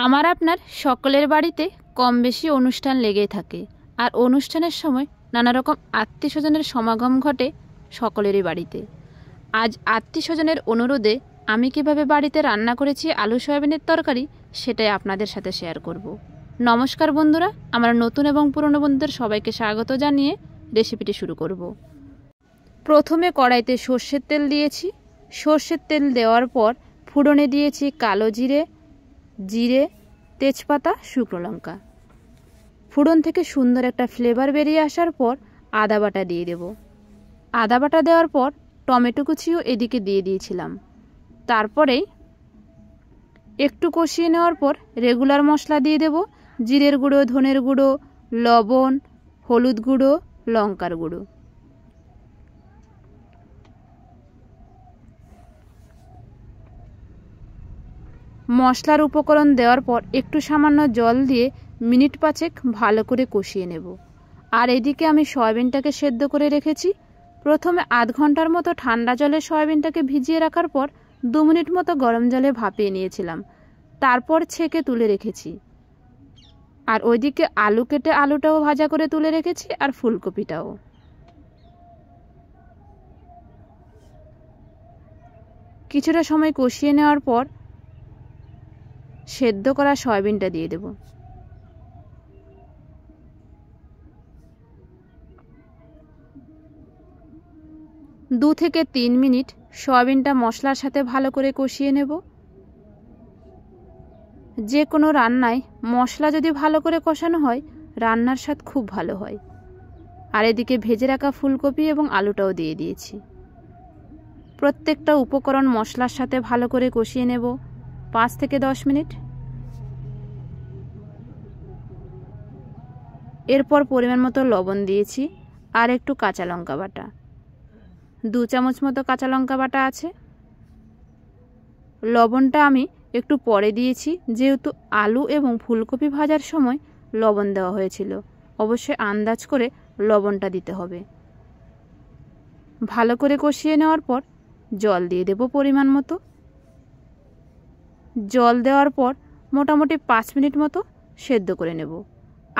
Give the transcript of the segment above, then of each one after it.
আমার আপনার সকলের বাড়িতে কম বেশি অনুষ্ঠান লেগেই থাকে, আর অনুষ্ঠানের সময় নানা রকম আত্মীয় স্বজনের সমাগম ঘটে সকলেরই বাড়িতে। আজ আত্মীয় স্বজনের অনুরোধে আমি কিভাবে বাড়িতে রান্না করেছি আলু সয়াবিনের তরকারি, সেটাই আপনাদের সাথে শেয়ার করব। নমস্কার বন্ধুরা, আমার নতুন এবং পুরনো বন্ধুদের সবাইকে স্বাগত জানিয়ে রেসিপিটি শুরু করব। প্রথমে কড়াইতে সর্ষের তেল দিয়েছি। সর্ষের তেল দেওয়ার পর ফোড়নে দিয়েছি কালো জিরে, জিরে, তেজপাতা, শুকনো লঙ্কা। ফোড়ন থেকে সুন্দর একটা ফ্লেভার বেরিয়ে আসার পর আদা বাটা দিয়ে দেব। আদা বাটা দেওয়ার পর টমেটো কুচিও এদিকে দিয়ে দিয়েছিলাম। তারপরেই একটু কষিয়ে নেওয়ার পর রেগুলার মশলা দিয়ে দেব। জিরের গুঁড়ো, ধনের গুঁড়ো, লবণ, হলুদ গুঁড়ো, লঙ্কার গুঁড়ো। মশলার উপকরণ দেওয়ার পর একটু সামান্য জল দিয়ে মিনিট 5 ভালো করে কষিয়ে নেব। আর এদিকে আমি সয়াবিনটাকে সেদ্ধ করে রেখেছি। প্রথমে আধ ঘন্টার মতো ঠান্ডা জলে সয়াবিনটাকে ভিজিয়ে রাখার পর 2 মিনিট মতো গরম জলে ভাপিয়ে নিয়েছিলাম। তারপর ছেঁকে তুলে রেখেছি। আর ওইদিকে আলু কেটে আলুটাও ভাজা করে তুলে রেখেছি, আর ফুলকপিটাও। কিছুটা সময় কষিয়ে নেওয়ার পর সেদ্ধ করা সয়াবিনটা দিয়ে দেব। দু থেকে 3 মিনিট সয়াবিনটা মশলার সাথে ভালো করে কষিয়ে নেব। যে কোনো রান্নায় মশলা যদি ভালো করে কষানো হয়, রান্নার স্বাদ খুব ভালো হয়। আর এদিকে ভেজে রাখা ফুলকপি এবং আলুটাও দিয়ে দিয়েছি। প্রত্যেকটা উপকরণ মশলার সাথে ভালো করে কষিয়ে নেব 5 থেকে 10 মিনিট। এরপর পরিমাণ মতো লবণ দিয়েছি, আর একটু কাঁচা লঙ্কা বাটা, 2 চামচ মতো কাঁচা লঙ্কা বাটা আছে। লবণটা আমি একটু পরে দিয়েছি, যেহেতু আলু এবং ফুলকপি ভাজার সময় লবণ দেওয়া হয়েছিল। অবশ্যই আন্দাজ করে লবণটা দিতে হবে। ভালো করে কষিয়ে নেওয়ার পর জল দিয়ে দেব পরিমাণ মতো। জল দেওয়ার পর মোটামুটি 5 মিনিট মতো সেদ্ধ করে নেব।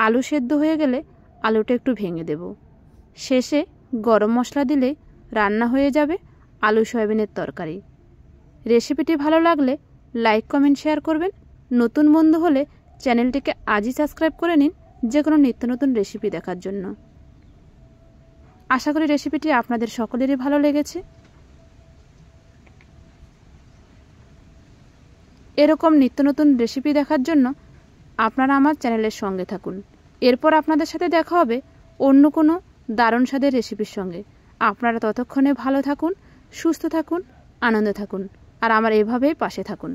আলু সেদ্ধ হয়ে গেলে আলুটা একটু ভেঙে দেব। শেষে গরম মশলা দিলে রান্না হয়ে যাবে আলু সয়াবিনের তরকারি। রেসিপিটি ভালো লাগলে লাইক, কমেন্ট, শেয়ার করবেন। নতুন বন্ধু হলে চ্যানেলটিকে আজই সাবস্ক্রাইব করে নিন, যে কোনো নিত্য নতুন রেসিপি দেখার জন্য। আশা করি রেসিপিটি আপনাদের সকলেরই ভালো লেগেছে। এরকম নিত্য নতুন রেসিপি দেখার জন্য আপনারা আমার চ্যানেলের সঙ্গে থাকুন। এরপর আপনাদের সাথে দেখা হবে অন্য কোনো দারুণ স্বাদের রেসিপির সঙ্গে। আপনারা ততক্ষণে ভালো থাকুন, সুস্থ থাকুন, আনন্দে থাকুন, আর আমার এভাবেই পাশে থাকুন।